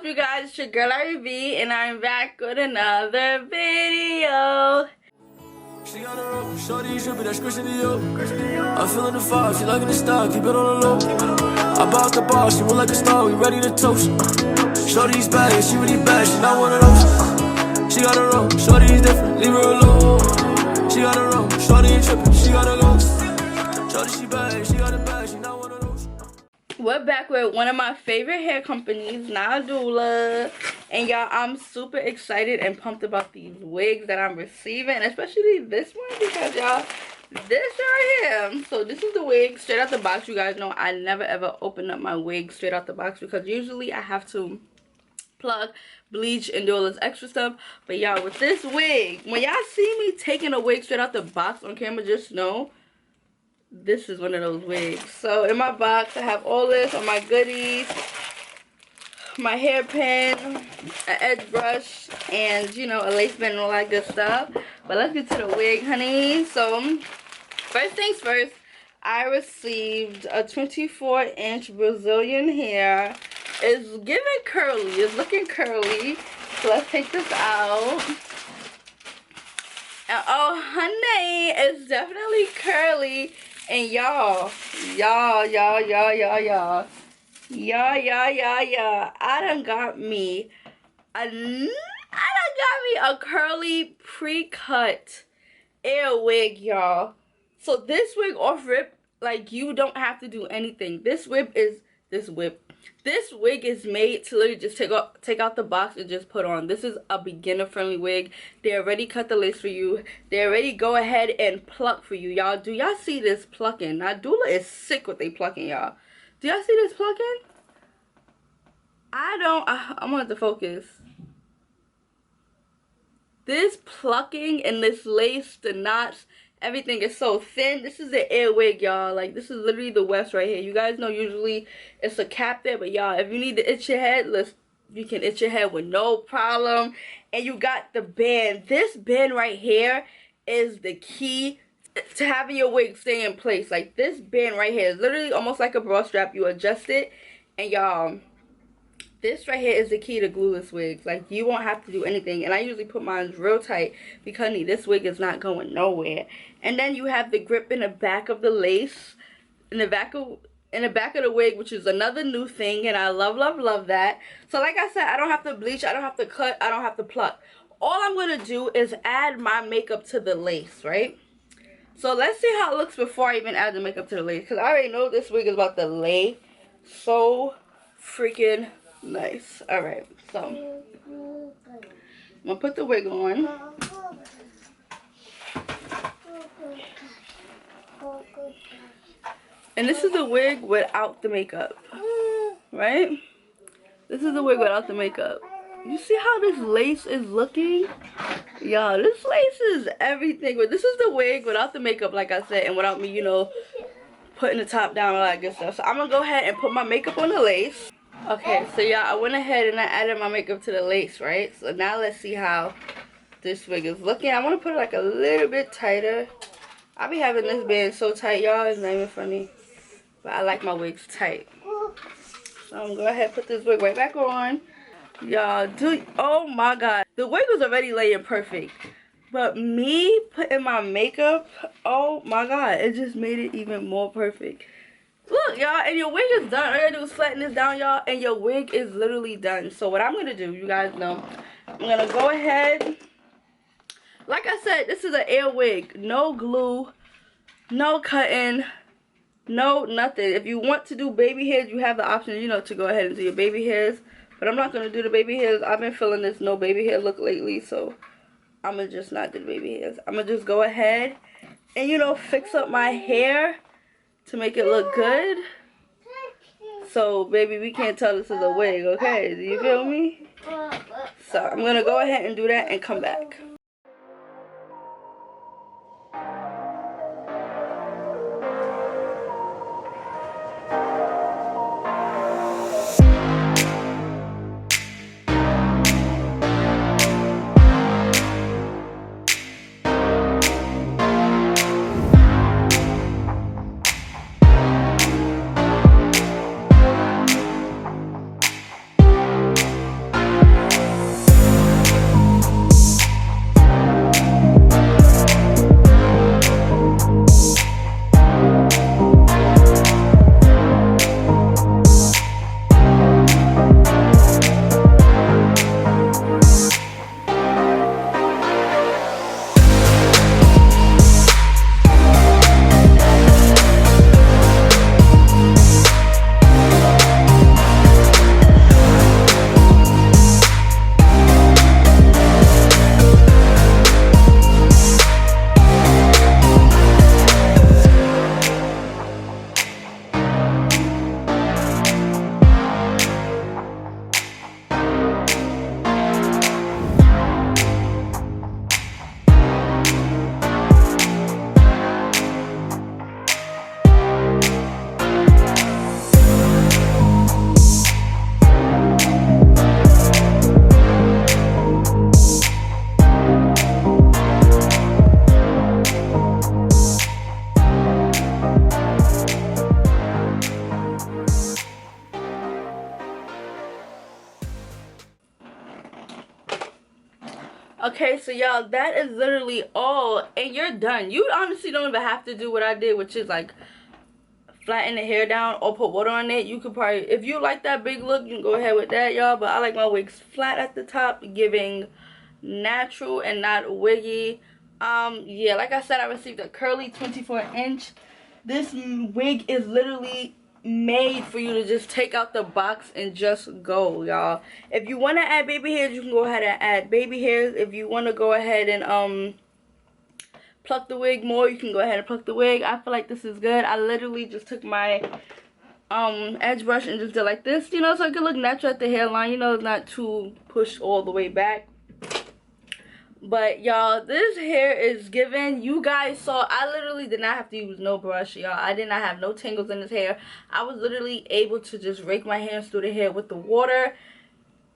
up, you guys? It's your girl ARIE, and I'm back with another video. She got a rope, shorty, should be that squishing the yoke. I'm feeling the vibe, she liking the style, keep it on the low. I bought the bar, she look like a star, we ready to toast. Shorty's bad, she really bad, she not one of those. She got a rope, shorty's different, leave her alone. She got a rope, shorty ain't tripping, she got a go. Shorty, she bad, she got a bag, she not one of those. We're back with one of my favorite hair companies, Nadula. And y'all, I'm super excited and pumped about these wigs that I'm receiving, especially this one, because y'all, this right here. So this is the wig straight out the box. You guys know I never ever open up my wig straight out the box because usually I have to plug, bleach, and do all this extra stuff. But y'all, with this wig, when y'all see me taking a wig straight out the box on camera, just know this is one of those wigs. So in my box I have all this, all my goodies, my hairpin, an edge brush, and you know, a lace band and all that good stuff. But let's get to the wig, honey. So first things first, I received a 24-inch Brazilian hair. It's giving curly, it's looking curly. So let's take this out. And oh honey, it's definitely curly. And y'all, I done got me a curly pre-cut air wig, y'all. So this wig off rip, like, you don't have to do anything. This wig is made to literally just take out the box and just put on. This is a beginner friendly wig. They already cut the lace for you. They already go ahead and pluck for you, y'all. Do y'all see this plucking? Nadula is sick with they plucking, y'all. Do y'all see this plucking? I want to focus. This plucking and this lace, the knots, everything is so thin. This is the air wig, y'all. Like, this is literally the West right here. You guys know usually it's a cap there, but y'all, if you need to itch your head, you can itch your head with no problem. And you got the band. This band right here is the key to having your wig stay in place. Like, this band right here is literally almost like a bra strap. You adjust it, and y'all, this right here is the key to glueless wigs. Like, you won't have to do anything. And I usually put mine real tight because this wig is not going nowhere. And then you have the grip in the back of the lace, in the back of the wig, which is another new thing, and I love that. So like I said, I don't have to bleach, I don't have to cut, I don't have to pluck. All I'm gonna do is add my makeup to the lace, right? So let's see how it looks before I even add the makeup to the lace, because I already know this wig is about to lay so freaking nice. Alright, so I'm gonna put the wig on. And this is the wig without the makeup, right? This is the wig without the makeup. You see how this lace is looking? Y'all, this lace is everything. But this is the wig without the makeup, like I said, and without me, you know, putting the top down and all that good stuff. So I'm gonna go ahead and put my makeup on the lace. Okay, so y'all, I went ahead and I added my makeup to the lace, right? So now let's see how this wig is looking. I want to put it like a little bit tighter. I be having this band so tight, y'all, it's not even funny. But I like my wigs tight. So I'm gonna go ahead and put this wig right back on. Y'all, oh my god. The wig was already laying perfect. But me putting my makeup, oh my god, it just made it even more perfect. Look, y'all, and your wig is done. All you gotta do is flatten this down, y'all, and your wig is literally done. So what I'm gonna do, you guys know, I'm gonna go ahead. Like I said, this is an air wig. No glue, no cutting, no nothing. If you want to do baby hairs, you have the option, you know, to go ahead and do your baby hairs. But I'm not going to do the baby hairs. I've been feeling this no baby hair look lately, so I'm going to just not do the baby hairs. I'm going to just go ahead and, you know, fix up my hair to make it look good. So, baby, we can't tell this is a wig, okay? Do you feel me? So, I'm going to go ahead and do that and come back. Okay, so y'all, that is literally all, and you're done. You honestly don't even have to do what I did, which is like flatten the hair down or put water on it. You could probably, if you like that big look, you can go ahead with that, y'all. But I like my wigs flat at the top, giving natural and not wiggy. Yeah, like I said, I received a curly 24-inch. This wig is literally made for you to just take out the box and just go, y'all. If you want to add baby hairs, you can go ahead and add baby hairs. If you want to go ahead and pluck the wig more, you can go ahead and pluck the wig. I feel like this is good. I literally just took my edge brush and just did like this, you know, so it could look natural at the hairline, you know, it's not too pushed all the way back. But y'all, this hair is given. You guys saw I literally did not have to use no brush, y'all. I did not have no tangles in this hair. I was literally able to just rake my hands through the hair with the water,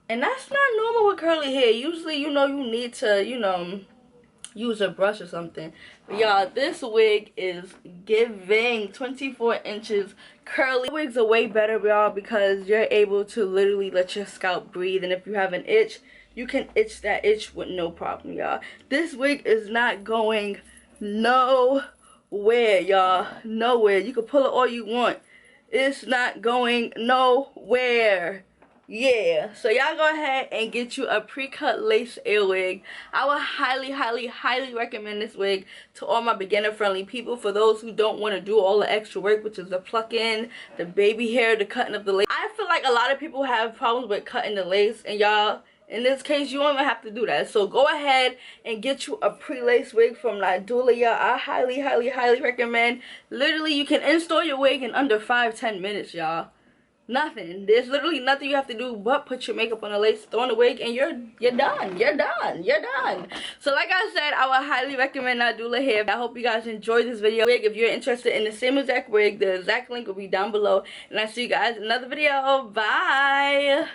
and that's not normal with curly hair. Usually, you know, you need to, you know, use a brush or something. But y'all, this wig is giving 24 inches curly. Wigs are way better, y'all, because you're able to literally let your scalp breathe, and if you have an itch, you can itch that itch with no problem, y'all. This wig is not going nowhere, y'all. Nowhere. You can pull it all you want. It's not going nowhere. Yeah, so y'all go ahead and get you a pre-cut lace air wig. I would highly recommend this wig to all my beginner friendly people. For those who don't want to do all the extra work, which is the plucking, the baby hair, the cutting of the lace. I feel like a lot of people have problems with cutting the lace, and y'all, in this case, you don't even have to do that. So go ahead and get you a pre-lace wig from Nadula, y'all. I highly recommend. Literally, you can install your wig in under 5-10 minutes, y'all. Nothing. There's literally nothing you have to do but put your makeup on the lace, throw on the wig, and you're done. You're done. So like I said, I would highly recommend NadulaHair. I hope you guys enjoyed this video. If you're interested in the same exact wig, the exact link will be down below. And I'll see you guys in another video. Bye.